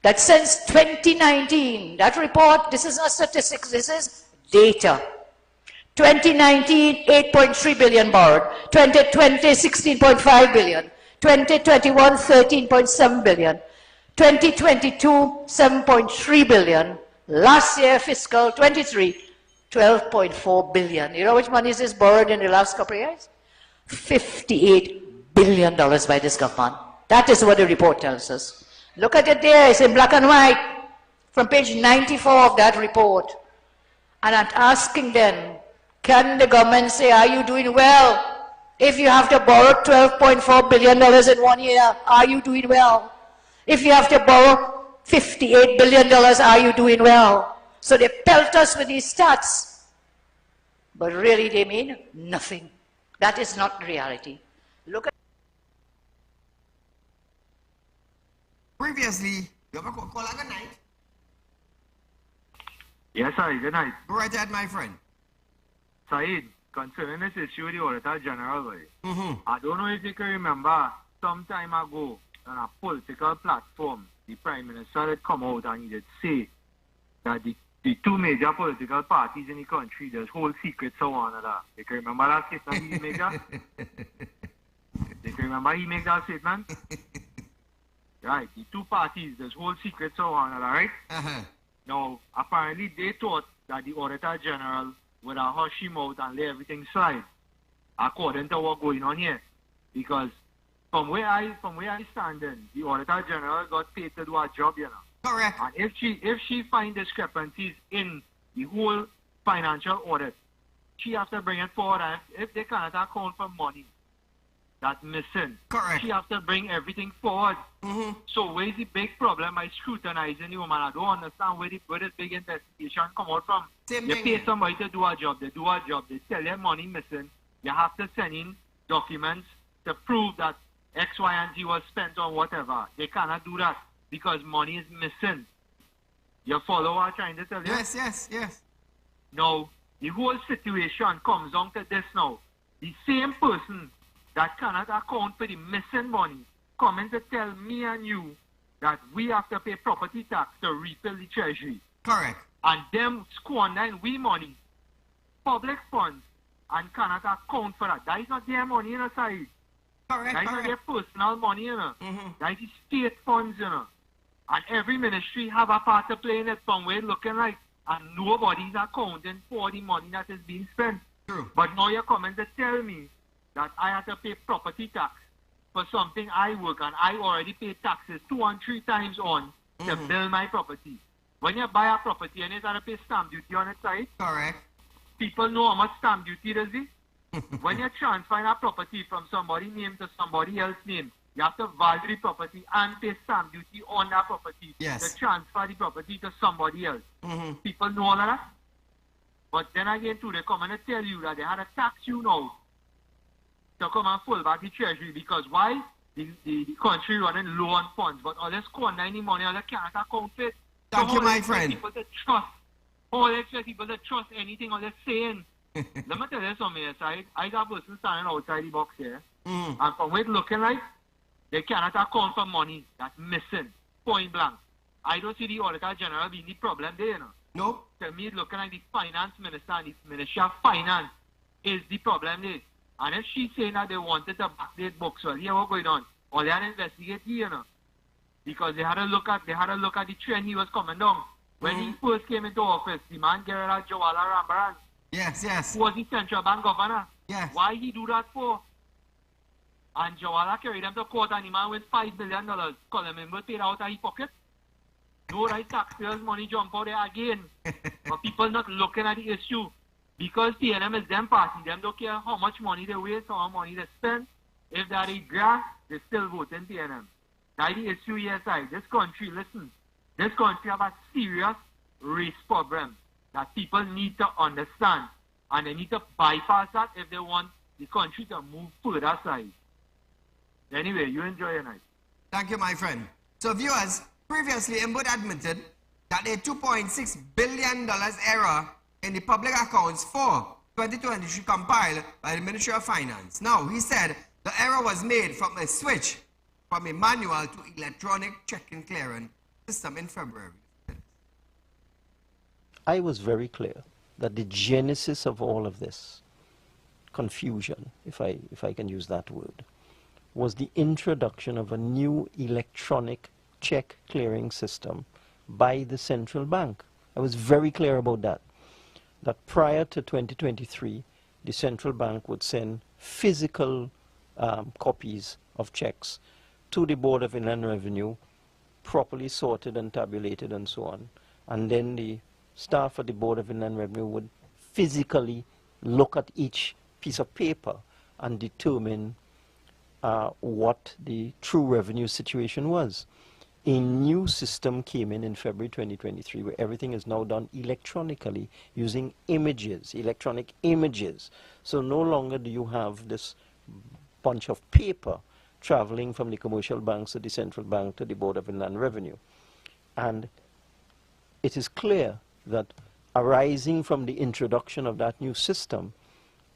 Speaker 9: that since 2019, that report, this is not statistics, this is data. 2019, 8.3 billion borrowed. 2020, 16.5 billion. 2021, 13.7 billion. 2022, 7.3 billion. Last year, fiscal 23, 12.4 billion. You know which money is borrowed in the last couple of years? $58 billion by this government. That is what the report tells us. Look at it there, it's in black and white, from page 94 of that report. And I'm asking them, can the government say, are you doing well? If you have to borrow $12.4 billion in 1 year, are you doing well? If you have to borrow $58 billion, are you doing well? So they pelt us with these stats. But really they mean nothing. That is not reality. Look at
Speaker 1: previously, you have a call good night.
Speaker 3: Yes, sir. Good night.
Speaker 1: Go right ahead, my friend.
Speaker 3: Saeed, concerning this issue with the Auditor General, I don't know if you can remember, some time ago, on a political platform, the Prime Minister had come out and he did say that the two major political parties in the country, there's whole secrets of one another. You can remember that statement he made that? You can remember he made that statement? Right, the two parties, there's whole secrets of one another, right? Now, apparently they thought that the Auditor General would have hush him out and let everything slide, according to what's going on here. Because from where I stand in, the Auditor General got paid to do a job, you know.
Speaker 1: Correct.
Speaker 3: And if she finds discrepancies in the whole financial audit, she has to bring it forward. And if they cannot account for money that's missing,
Speaker 1: correct,
Speaker 3: she has to bring everything forward. So where's the big problem? I scrutinizing the woman. I don't understand where the big investigation come out from.
Speaker 1: Same
Speaker 3: you
Speaker 1: thing,
Speaker 3: pay somebody to do a job, they do a job, they tell you money missing. You have to send in documents to prove that X, Y, and Z was spent on whatever. They cannot do that because money is missing. You follow what I'm trying to tell you?
Speaker 1: Yes.
Speaker 3: Now, the whole situation comes down to this now. The same person that cannot account for the missing money coming to tell me and you that we have to pay property tax to refill the treasury.
Speaker 1: Correct.
Speaker 3: And them squandering we money, public funds, and cannot account for that. That is not their money, you know, side.
Speaker 1: Correct.
Speaker 3: That is not their personal money, you know. That is state funds, you know. And every ministry have a part to play in it from where it's looking like, and nobody's accounting for the money that is being spent.
Speaker 1: True.
Speaker 3: But now you're coming to tell me that I have to pay property tax for something I work on. I already paid taxes 2 and 3 times on to build my property. When you buy a property and you have to pay stamp duty on its side,
Speaker 1: correct,
Speaker 3: people know how much stamp duty there is. When you transfer a property from somebody's name to somebody else's name, you have to value the property and pay stamp duty on that property to transfer the property to somebody else. People know all of that. But then again, too, they come and they tell you that they had to tax you now to come and pull back the treasury because why? The country running low on funds, but all this squandering money, all they can't account for it.
Speaker 1: Thank you, my friend.
Speaker 3: People to trust. All they expect people to trust anything or they're saying. Let me tell you something, aside. I got a person standing outside the box here, and from what it's looking like, they cannot account for money that's missing, point blank. I don't see the Auditor General being the problem there, you know.
Speaker 10: No.
Speaker 11: To me, looking at the finance minister and the Ministry of Finance is the problem there. And if she's saying that they wanted to backdate books, well, here what's going on? Or they had to investigate here, you know. Because they had to look at the trend he was coming down. When he first came into office, the man get rid of Jawaharlal Rambaran.
Speaker 10: Yes, yes.
Speaker 11: Who was the central bank governor.
Speaker 10: Yes.
Speaker 11: Why he do that for? And Jawaharlal carried them to court and the man with $5 billion. Colin paid out of his pocket. No right taxpayers' money jump out there again. But people not looking at the issue. Because PNM is them party. Them don't care how much money they waste or how much money they spend. If they are a grass, they still vote in PNM. That's the issue here, side. This country, listen. This country have a serious race problem that people need to understand. And they need to bypass that if they want the country to move further side. Anyway, you enjoy your night.
Speaker 10: Thank you, my friend. So, viewers, previously, Mbud admitted that a $2.6 billion error in the public accounts for 2023 compiled by the Ministry of Finance. Now, he said the error was made from a switch from a manual to electronic check-in clearance system in February.
Speaker 2: I was very clear that the genesis of all of this confusion, if I can use that word, was the introduction of a new electronic check clearing system by the central bank. I was very clear about that. That prior to 2023, the central bank would send physical copies of checks to the Board of Inland Revenue, properly sorted and tabulated and so on. And then the staff at the Board of Inland Revenue would physically look at each piece of paper and determine what the true revenue situation was. A new system came in February 2023 where everything is now done electronically using images, electronic images. So no longer do you have this bunch of paper traveling from the commercial banks to the central bank to the Board of Inland Revenue. And it is clear that arising from the introduction of that new system,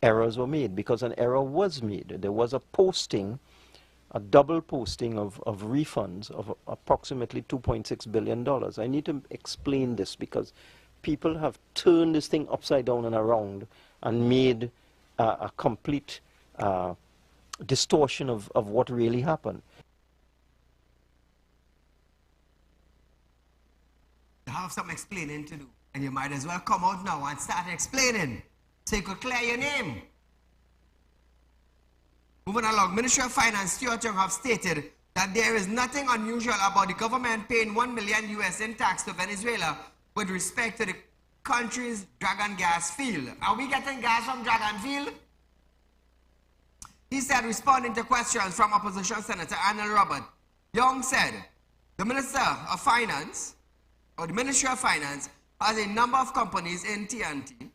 Speaker 2: errors were made, because an error was made. There was a posting, a double posting of refunds of approximately $2.6 billion. I need to explain this because people have turned this thing upside down and around and made a complete distortion of what really happened.
Speaker 10: You have some explaining to do, and you might as well come out now and start explaining so you could clear your name. Moving along, Ministry of Finance, Stuart Young, have stated that there is nothing unusual about the government paying $1 million US in tax to Venezuela with respect to the country's Dragon gas field. Are we getting gas from Dragon field? He said, responding to questions from Opposition Senator Arnold Robert, Young said, the Minister of Finance, or the Ministry of Finance, has a number of companies in TNT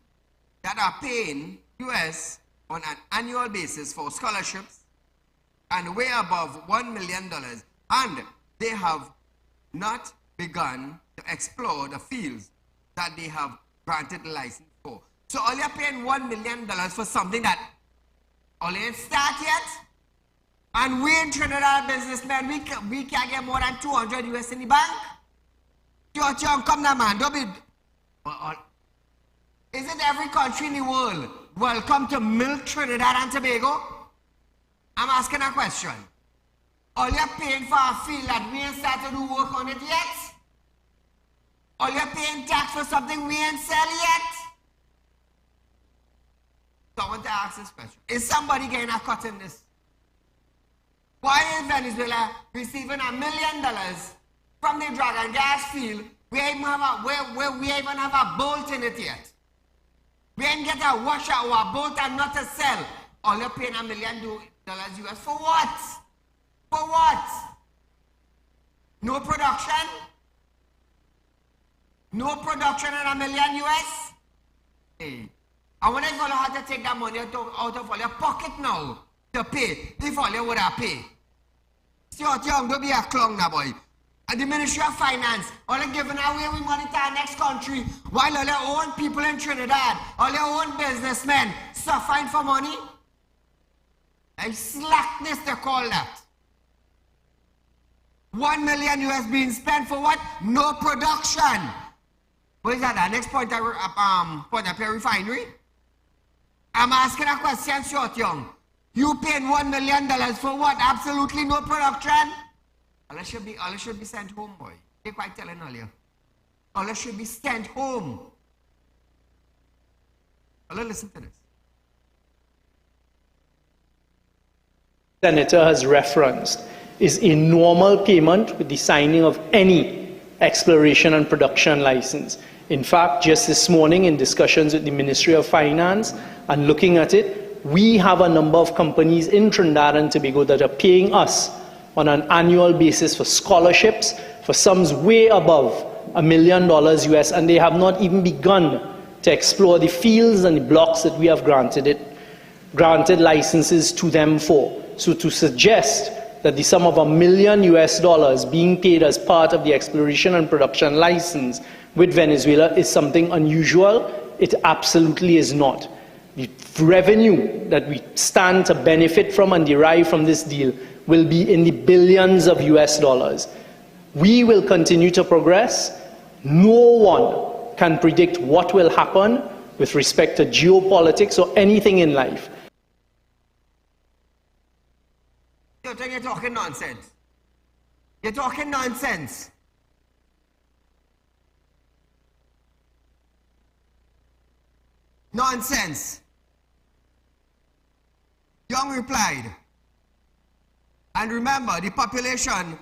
Speaker 10: that are paying US on an annual basis for scholarships and way above $1 million, and they have not begun to explore the fields that they have granted the license for. So all you're paying $1 million for something that only ain't start yet, and we in Trinidad businessmen, we can't get more than 200 US in the bank. Stuart Young, come now, man, don't be... Isn't every country in the world welcome to milk Trinidad and Tobago? I'm asking a question. All you're paying for a field that we ain't started to work on it yet? All you're paying tax for something we ain't sell yet? So I want to ask this question. Is somebody getting a cut in this? Why is Venezuela receiving $1 million from the Dragon gas field? We even have a bolt in it yet. We ain't get a washer or a bolt and not a sell. All you're paying $1 million US for what? For what? No production? No production and $1 million US? Hey, I wonder if all you have to take that money out of all your pocket now to pay. If all you would have paid. Stuart Young, don't be a clown now, boy. And the Ministry of Finance, all they're giving away we money to our next country, while all your own people in Trinidad, all your own businessmen suffering for money. And slackness they call that. $1 million US being spent for what? No production. What is that? The next point, point up here, refinery? I'm asking a question, short young. You paid $1 million for what? Absolutely no production? Allah should be sent home, boy. They're quite telling earlier. Allah should be sent home. Allah, listen to this.
Speaker 12: Senator has referenced is a normal payment with the signing of any exploration and production license. In fact, just this morning in discussions with the Ministry of Finance and looking at it, we have a number of companies in Trinidad and Tobago that are paying us on an annual basis for scholarships for sums way above $1 million US, and they have not even begun to explore the fields and the blocks that we have granted licenses to them for. So to suggest that the sum of $1 million US being paid as part of the exploration and production license with Venezuela is something unusual, it absolutely is not. The revenue that we stand to benefit from and derive from this deal will be in the billions of US dollars. We will continue to progress. No one can predict what will happen with respect to geopolitics or anything in life.
Speaker 10: You're talking nonsense. You're talking nonsense. Nonsense. Young replied, and remember, the population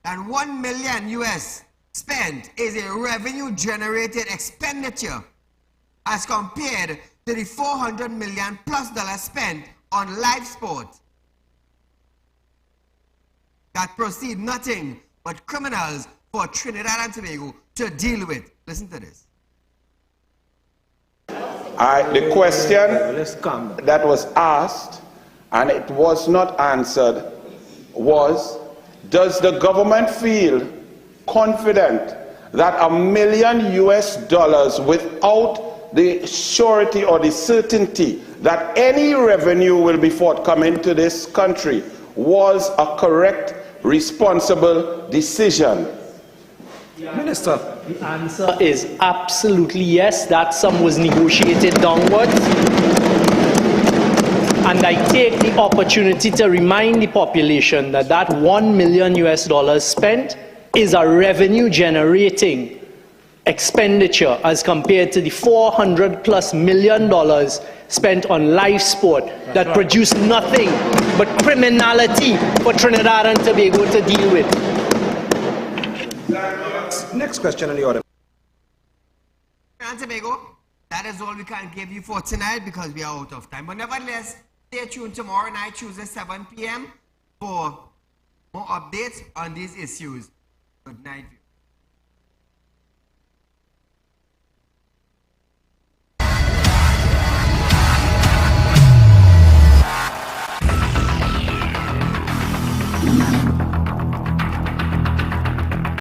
Speaker 10: and $1 million US spent is a revenue generated expenditure as compared to the $400 million plus spent on live sport that proceed nothing but criminals for Trinidad and Tobago to deal with. Listen to this.
Speaker 13: The question that was asked and it was not answered was, does the government feel confident that $1 million US without the surety or the certainty that any revenue will be forthcoming to this country was a correct, responsible decision?
Speaker 12: Minister, the answer is absolutely yes. That sum was negotiated downwards. And I take the opportunity to remind the population that that $1 million US spent is a revenue generating expenditure as compared to the $400+ million spent on live sport that produced nothing but criminality for Trinidad and Tobago to deal with.
Speaker 14: Next question on the order.
Speaker 10: Trinidad and Tobago, that is all we can give you for tonight because we are out of time. But nevertheless, stay tuned tomorrow night, Tuesday, 7 p.m. for more updates on these issues. Good night.